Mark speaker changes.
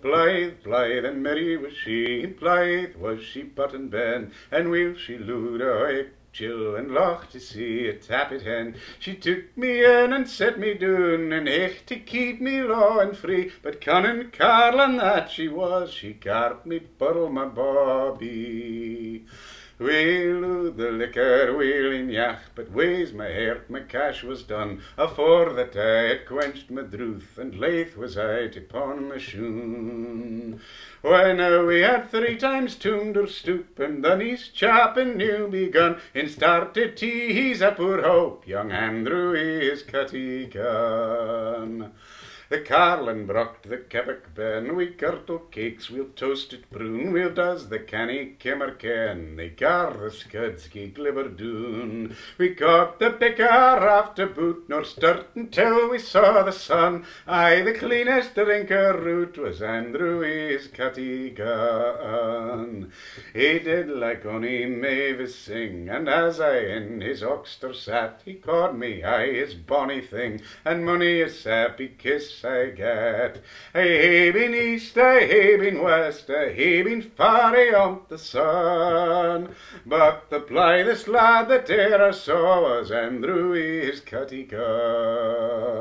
Speaker 1: blithe, blithe and merry was she, blithe was she button ben, and weel she lood a chill and loch to see a tappet hen. She took me in and set me down, and echt to keep me low and free, but cunning carlin that she was, she carped me bottle my bobby. Weel the liquor, weel in yach, but ways my heart, my cash was done, afore that I had quenched my drouth, and laith was I to pawn my shoon. When we had 3 times tuned or stoop, and then his chapping new begun, in started tea he's a poor hope, young Andro is Cutty gone. The Carlin brocht the kebbuck ben, we curdle cakes, we'll toast it brown, we'll does the canny kimmer ken, they gar the scuds gie glibber doon. We got the bicker after boot, nor start until we saw the sun. Aye, the cleanest drinker root was Andro is Cutty gone. He did like ony mavis sing, and as I in his oxter sat, he called me, aye, his bonny thing, and money a sappy kiss I get. I hae been east, I hae been west, I hae been far ayont the sun, but the blithest lad that e'er I saw was Andro is Cutty gone.